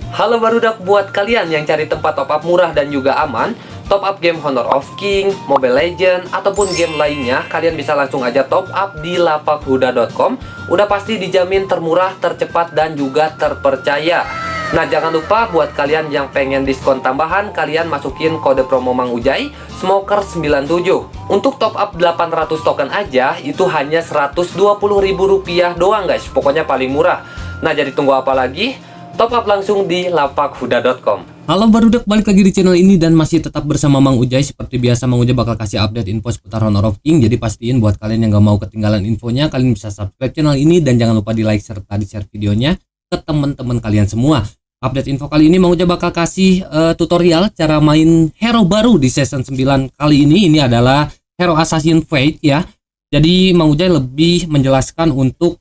Halo barudak, buat kalian yang cari tempat top up murah dan juga aman, top up game Honor of King, Mobile Legends, ataupun game lainnya, kalian bisa langsung aja top up di lapakhuda.com. Udah pasti dijamin termurah, tercepat, dan juga terpercaya. Nah, jangan lupa buat kalian yang pengen diskon tambahan, kalian masukin kode promo Mang Ujai, Smoker97. Untuk top up 800 token aja, itu hanya Rp120.000 doang guys. Pokoknya paling murah. Nah, jadi tunggu apa lagi? Top up langsung di lapakhuda.com. Halo barudak, balik lagi di channel ini dan masih tetap bersama Mang Ujai. Seperti biasa, Mang Ujai bakal kasih update info seputar Honor of King. Jadi pastiin buat kalian yang gak mau ketinggalan infonya, kalian bisa subscribe channel ini dan jangan lupa di like serta di share videonya ke teman-teman kalian semua. Update info kali ini Mang Ujai bakal kasih tutorial cara main hero baru di season 9 kali ini. Ini adalah hero Assassin's Fate ya. Jadi Mang Ujai lebih menjelaskan untuk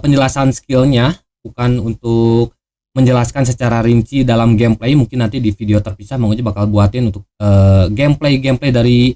penjelasan skillnya, bukan untuk menjelaskan secara rinci dalam gameplay. Mungkin nanti di video terpisah Mang Ujai bakal buatin untuk gameplay dari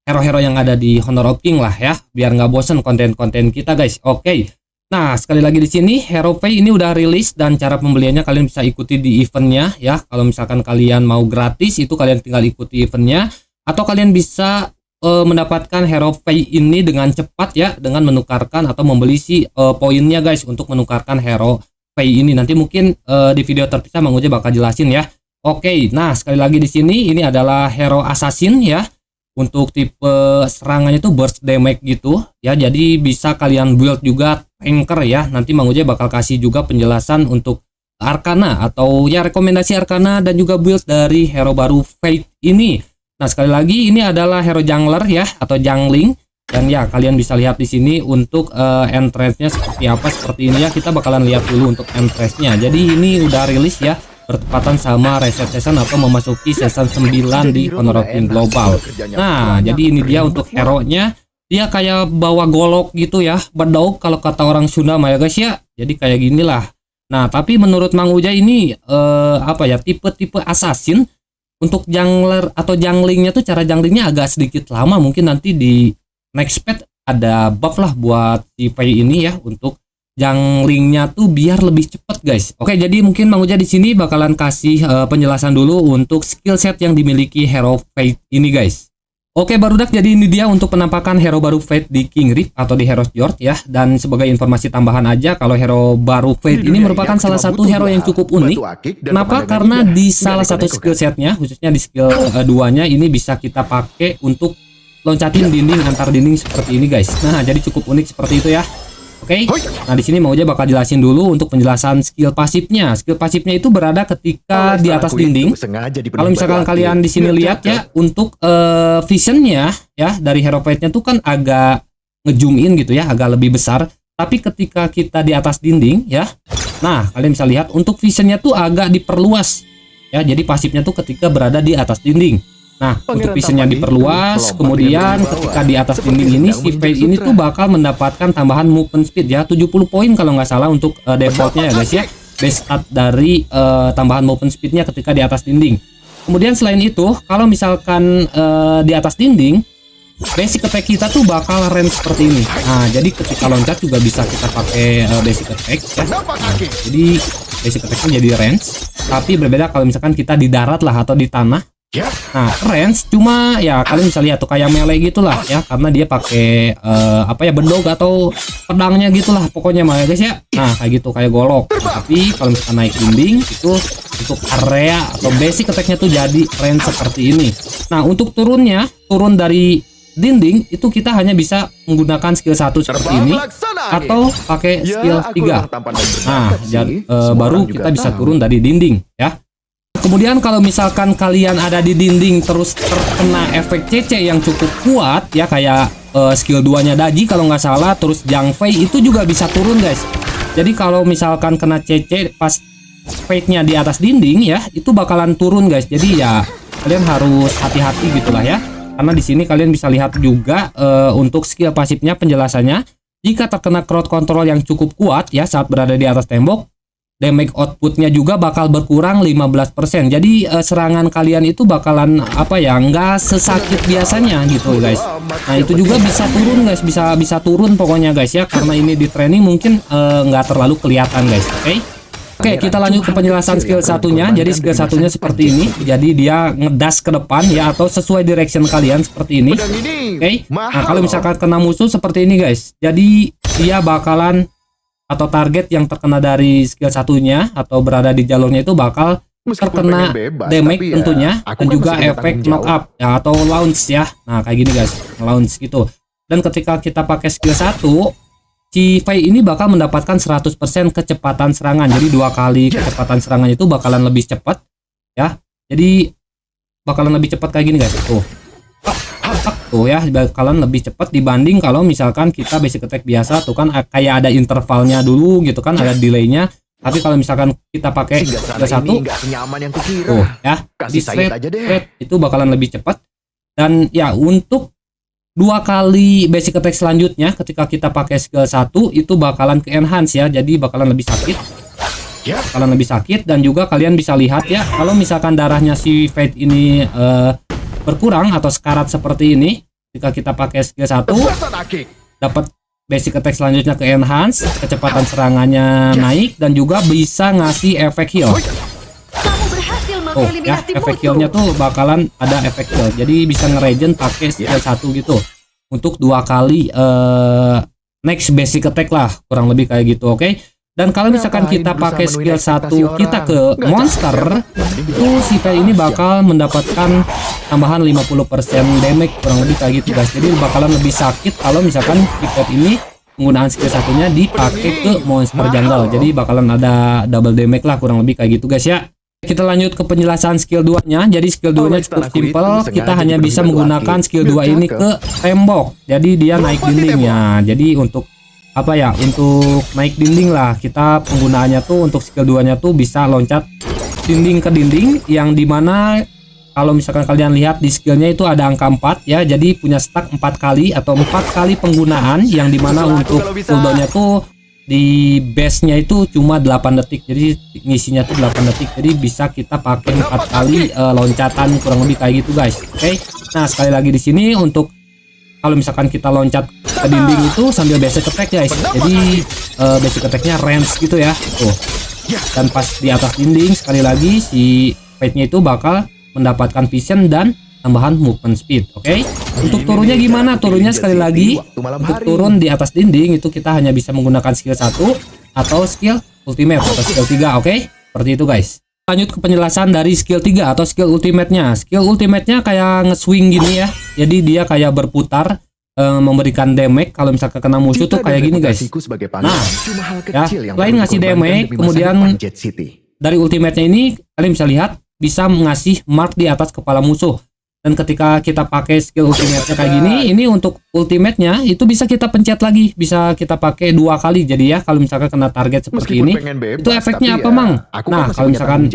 hero-hero yang ada di Honor of King lah ya, biar nggak bosen konten-konten kita guys. Oke. Nah, sekali lagi di sini Hero Pay ini udah rilis dan cara pembeliannya kalian bisa ikuti di eventnya ya. Kalau misalkan kalian mau gratis itu kalian tinggal ikuti eventnya, atau kalian bisa mendapatkan Hero Pay ini dengan cepat ya, dengan menukarkan atau membeli si poinnya guys untuk menukarkan Hero Pay ini. Nanti mungkin di video terpisah Mang Ujai bakal jelasin ya. Oke, nah sekali lagi di sini ini adalah Hero Assassin ya. Untuk tipe serangannya itu burst damage gitu ya. Jadi bisa kalian build juga tanker ya. Nanti Mang Ujai bakal kasih juga penjelasan untuk Arcana atau ya rekomendasi Arcana dan juga build dari hero baru Fate ini. Nah, sekali lagi ini adalah hero jungler ya atau jungling. Dan ya kalian bisa lihat di sini untuk entrance-nya seperti apa, seperti ini ya. Kita bakalan lihat dulu untuk entrance-nya. Jadi ini udah rilis ya, bertepatan sama reset season atau memasuki season 9 di Honor of King Global. Nah, jadi ini dia untuk hero-nya. Dia kayak bawa golok gitu ya, bedog kalau kata orang Sunda ya guys ya. Jadi kayak ginilah. Nah, tapi menurut Mang Ujai ini apa ya, tipe-tipe assassin untuk jungler atau junglingnya tuh, cara junglingnya agak sedikit lama. Mungkin nanti di next patch ada buff lah buat si Fate ini ya, untuk junglingnya tuh biar lebih cepet guys. Oke, jadi mungkin Mang Ujai di sini bakalan kasih penjelasan dulu untuk skill set yang dimiliki hero Fate ini guys. Oke barudak, jadi ini dia untuk penampakan hero baru Fate di King Rift atau di Hero's Fjord ya. Dan sebagai informasi tambahan aja, kalau hero baru Fate ini merupakan salah satu hero yang cukup unik. Kenapa? Karena di salah satu skill setnya, khususnya di skill 2-nya ini bisa kita pakai untuk loncatin dinding antar dinding seperti ini guys. Nah, jadi cukup unik seperti itu ya. Oke. Nah, di sini Mang Ujai bakal jelasin dulu untuk penjelasan skill pasifnya. Skill pasifnya itu berada ketika di atas dinding. Kalau misalkan kalian di sini lihat ya, untuk visionnya ya dari hero Fate-nya tuh kan agak ngezoom in gitu ya, agak lebih besar. Tapi ketika kita di atas dinding ya, nah kalian bisa lihat untuk visionnya tuh agak diperluas ya. Jadi pasifnya tuh ketika berada di atas dinding. Nah, untuk visionnya diperluas, kemudian ketika di atas dinding ini, si Fate ini tuh bakal mendapatkan tambahan movement speed ya, 70 poin kalau nggak salah untuk defaultnya ya guys ya, base stat dari tambahan movement speednya ketika di atas dinding. Kemudian selain itu, kalau misalkan di atas dinding, basic attack kita tuh bakal range seperti ini. Nah, jadi ketika loncat juga bisa kita pakai basic attack ya. Nah, jadi basic attacknya jadi range, tapi berbeda kalau misalkan kita di darat lah atau di tanah. Nah, range cuma ya kalian bisa lihat tuh kayak melee gitulah ya, karena dia pakai apa ya, bedog atau pedangnya gitulah pokoknya mah ya guys ya. Nah, kayak gitu kayak golok. Nah, tapi kalau misalkan naik dinding itu untuk area atau basic attack-nya tuh jadi range seperti ini. Nah, untuk turunnya, turun dari dinding itu kita hanya bisa menggunakan skill 1 seperti ini atau pakai skill 3. Nah, baru kita bisa turun dari dinding ya. Kemudian kalau misalkan kalian ada di dinding terus terkena efek CC yang cukup kuat ya, kayak skill 2-nya Daji kalau nggak salah, terus Zhang Fei itu juga bisa turun guys. Jadi kalau misalkan kena CC pas Fate-nya di atas dinding ya, itu bakalan turun guys. Jadi ya kalian harus hati-hati gitulah ya. Karena di sini kalian bisa lihat juga untuk skill pasifnya penjelasannya. Jika terkena crowd control yang cukup kuat ya saat berada di atas tembok, damage outputnya juga bakal berkurang 15%. Jadi serangan kalian itu bakalan apa ya, nggak sesakit biasanya gitu guys. Nah, itu juga bisa turun guys, bisa turun pokoknya guys ya, karena ini di training mungkin nggak terlalu kelihatan guys. Oke. Oke, kita lanjut ke penjelasan skill satunya. Jadi skill satunya seperti ini. Jadi dia ngedas ke depan ya, atau sesuai direction kalian seperti ini. Oke. Nah, kalau misalkan kena musuh seperti ini guys. Jadi dia bakalan atau target yang terkena dari skill satunya atau berada di jalurnya itu bakal terkena damage tentunya, dan juga efek knock up ya, atau launch ya. Nah, kayak gini guys, launch gitu. Dan ketika kita pakai skill 1, si Fei ini bakal mendapatkan 100% kecepatan serangan. Jadi 2 kali kecepatan serangan itu bakalan lebih cepat ya. Jadi bakalan lebih cepat kayak gini guys. Tuh ya, bakalan lebih cepat dibanding kalau misalkan kita basic attack biasa tuh kan kayak ada intervalnya dulu gitu kan, ada delaynya. Tapi kalau misalkan kita pakai skill 1 tuh ya, di straight itu bakalan lebih cepat. Dan ya, untuk 2 kali basic attack selanjutnya ketika kita pakai skill 1 itu bakalan ke enhance ya, jadi bakalan lebih sakit. Bakalan lebih sakit, dan juga kalian bisa lihat ya, kalau misalkan darahnya si Fate ini berkurang atau sekarat seperti ini, ketika kita pakai skill 1 dapat basic attack selanjutnya ke enhance, kecepatan serangannya naik, dan juga bisa ngasih efek heal. Oh ya, efek healnya tuh bakalan ada efek heal, jadi bisa ngeregen pakai skill 1 gitu untuk 2 kali next basic attack lah, kurang lebih kayak gitu. Oke. Dan kalau misalkan kita pakai skill 1 kita ke monster, itu si Fei ini bakal mendapatkan tambahan 50% damage, kurang lebih kayak gitu guys. Jadi bakalan lebih sakit kalau misalkan si Fei ini penggunaan skill satunya dipakai ke monster jungle, jadi bakalan ada double damage lah, kurang lebih kayak gitu guys ya. Kita lanjut ke penjelasan skill 2-nya. Jadi skill 2-nya cukup simpel. Kita hanya bisa menggunakan skill 2 ini ke tembok. Jadi dia naik dindingnya. Jadi untuk apa ya? Untuk naik dinding lah. Kita penggunaannya tuh untuk skill 2-nya tuh bisa loncat dinding ke dinding, yang dimana kalau misalkan kalian lihat di skillnya itu ada angka 4 ya. Jadi punya stack 4 kali atau 4 kali penggunaan, yang dimana untuk cooldownnya tuh di base-nya itu cuma 8 detik, jadi ngisinya tuh 8 detik, jadi bisa kita pakai 4 kali loncatan, kurang lebih kayak gitu guys. Oke. Nah, sekali lagi di sini untuk kalau misalkan kita loncat ke dinding itu sambil basic attack guys, jadi basic attack-nya range gitu ya tuh. Dan pas di atas dinding sekali lagi si Fate-nya itu bakal mendapatkan vision dan tambahan movement speed. Oke. Untuk turunnya gimana? Turunnya sekali lagi, untuk turun di atas dinding itu kita hanya bisa menggunakan skill 1 atau skill ultimate atau skill 3. Oke. Seperti itu guys. Lanjut ke penjelasan dari skill 3 atau skill ultimate-nya. Skill ultimate-nya kayak nge-swing gini ya. Jadi dia kayak berputar, memberikan damage kalau misalkan kena musuh tuh kayak gini guys. Nah, ya, selain ngasih damage, kemudian dari ultimate-nya ini kalian bisa lihat bisa ngasih mark di atas kepala musuh. Dan ketika kita pakai skill ultimate-nya kayak gini, ini untuk ultimate-nya itu bisa kita pencet lagi, bisa kita pakai 2 kali. Jadi ya, kalau misalkan kena target seperti ini, itu efeknya apa, Mang? Nah, kalau misalkan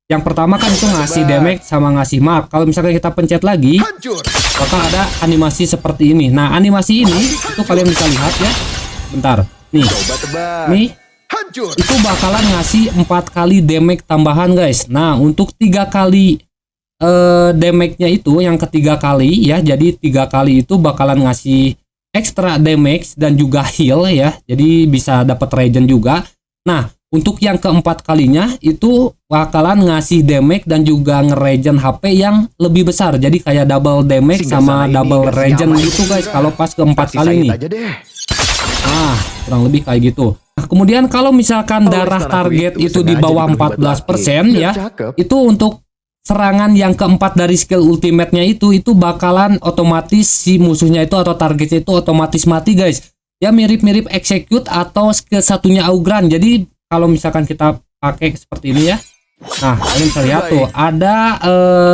yang pertama kan itu ngasih damage sama ngasih mark. Kalau misalkan kita pencet lagi, bakal ada animasi seperti ini. Nah, animasi ini itu kalian bisa lihat ya. Bentar. Nih. Itu bakalan ngasih 4 kali damage tambahan, guys. Nah, untuk 3 kali damage-nya itu yang ketiga kali ya, jadi 3 kali itu bakalan ngasih extra damage dan juga heal ya, jadi bisa dapat regen juga. Nah, untuk yang keempat kalinya itu bakalan ngasih damage dan juga ngeregen HP yang lebih besar, jadi kayak double damage sama double regen gitu guys kalau pas keempat kali nih. Nah, kurang lebih kayak gitu. Nah, kemudian kalau misalkan darah target itu di bawah 14% ya, itu untuk serangan yang keempat dari skill ultimate-nya itu bakalan otomatis si musuhnya itu atau targetnya itu otomatis mati guys. Ya mirip-mirip execute atau skill satunya Augran. Jadi kalau misalkan kita pakai seperti ini ya. Nah, kalian bisa lihat tuh ada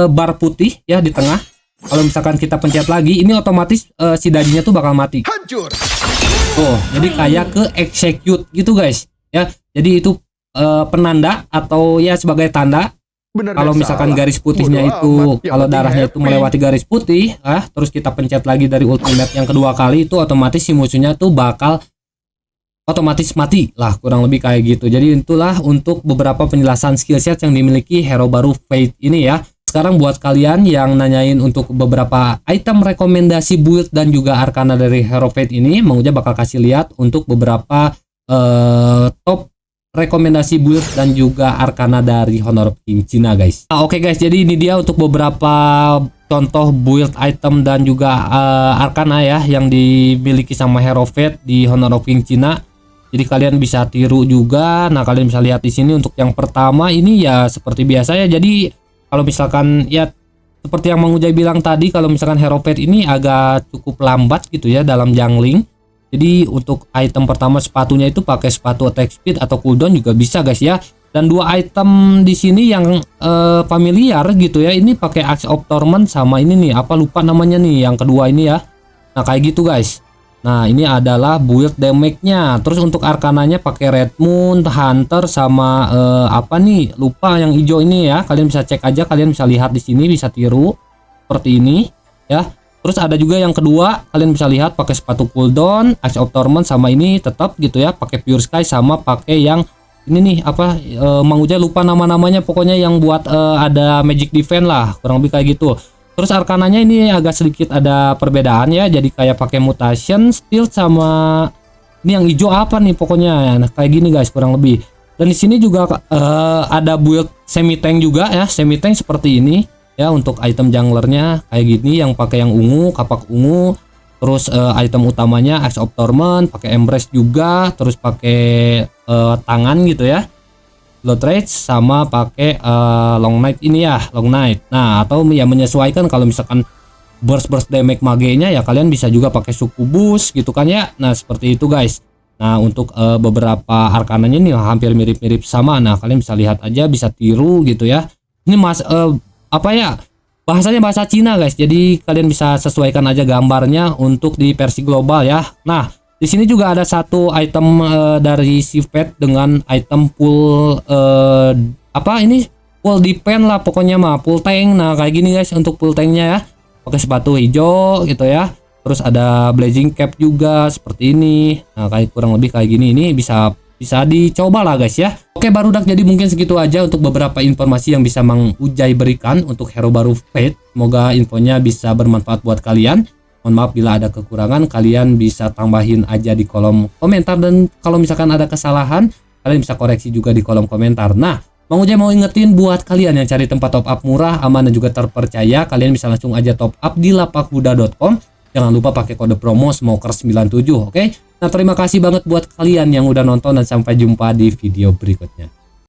bar putih ya di tengah. Kalau misalkan kita pencet lagi, ini otomatis si dadinya tuh bakal mati. Oh, jadi kayak ke execute gitu guys. Ya, jadi itu penanda atau ya sebagai tanda. Kalau misalkan garis putihnya itu, kalau darahnya itu melewati garis putih, terus kita pencet lagi dari ultimate yang kedua kali, itu otomatis si musuhnya tuh bakal otomatis mati lah, kurang lebih kayak gitu. Jadi itulah untuk beberapa penjelasan skill set yang dimiliki hero baru Fate ini ya. Sekarang buat kalian yang nanyain untuk beberapa item rekomendasi build dan juga arkana dari hero Fate ini, Mang Uja bakal kasih lihat untuk beberapa top rekomendasi build dan juga Arcana dari Honor of King Cina guys. Nah, oke guys, jadi ini dia untuk beberapa contoh build item dan juga Arcana ya yang dimiliki sama Hero Fate di Honor of King Cina. Jadi kalian bisa tiru juga. Nah, kalian bisa lihat di sini untuk yang pertama ini ya seperti biasa ya. Jadi kalau misalkan ya seperti yang Mang Ujai bilang tadi, kalau misalkan Hero Fate ini agak cukup lambat gitu ya dalam jungling. Jadi untuk item pertama sepatunya itu pakai sepatu attack speed atau cooldown juga bisa guys ya. Dan dua item di sini yang familiar gitu ya. Ini pakai Axe of Torment sama ini nih, apa lupa namanya nih yang kedua ini ya. Nah, kayak gitu guys. Nah, ini adalah build damage-nya. Terus untuk arkananya pakai Red Moon, Hunter sama apa nih? Lupa yang hijau ini ya. Kalian bisa cek aja, kalian bisa lihat di sini, bisa tiru seperti ini ya. Terus ada juga yang kedua, kalian bisa lihat pakai sepatu cooldown, Axe of Torment sama ini tetap gitu ya, pakai Pure Sky sama pakai yang ini nih apa Mang Ujai lupa nama-namanya, pokoknya yang buat ada magic defense lah, kurang lebih kayak gitu. Terus arkananya ini agak sedikit ada perbedaan ya, jadi kayak pakai mutation, steal sama ini yang hijau apa nih pokoknya. Nah, kayak gini guys kurang lebih. Dan di sini juga ada build semi tank juga ya, semi tank seperti ini ya untuk item junglernya kayak gini yang pakai yang ungu, kapak ungu. Terus item utamanya Axe of Torment, pakai Embrace juga, terus pakai tangan gitu ya. Blood Rage sama pakai Long Night ini ya, Long Night. Nah, atau ya menyesuaikan kalau misalkan burst damage magenya ya kalian bisa juga pakai Succubus gitu kan ya. Nah, seperti itu guys. Nah, untuk beberapa arkananya nih hampir mirip-mirip sama. Nah, kalian bisa lihat aja, bisa tiru gitu ya. Ini apa ya? Bahasanya bahasa Cina guys. Jadi kalian bisa sesuaikan aja gambarnya untuk di versi global ya. Nah, di sini juga ada satu item dari si Fate dengan item full apa ini full defense lah pokoknya mah, full tank. Nah, kayak gini guys untuk full tanknya ya. Pakai sepatu hijau gitu ya. Terus ada blazing cap juga seperti ini. Nah, kayak kurang lebih kayak gini. Ini bisa dicoba lah guys ya. Oke barudak, jadi mungkin segitu aja untuk beberapa informasi yang bisa Mang Ujai berikan untuk hero baru Fate. Semoga infonya bisa bermanfaat buat kalian. Mohon maaf bila ada kekurangan, kalian bisa tambahin aja di kolom komentar, dan kalau misalkan ada kesalahan kalian bisa koreksi juga di kolom komentar. Nah, Mang Ujai mau ingetin buat kalian yang cari tempat top up murah, aman dan juga terpercaya, kalian bisa langsung aja top up di lapakhuda.com. Jangan lupa pakai kode promo Smoker97, oke? Nah, terima kasih banget buat kalian yang udah nonton dan sampai jumpa di video berikutnya.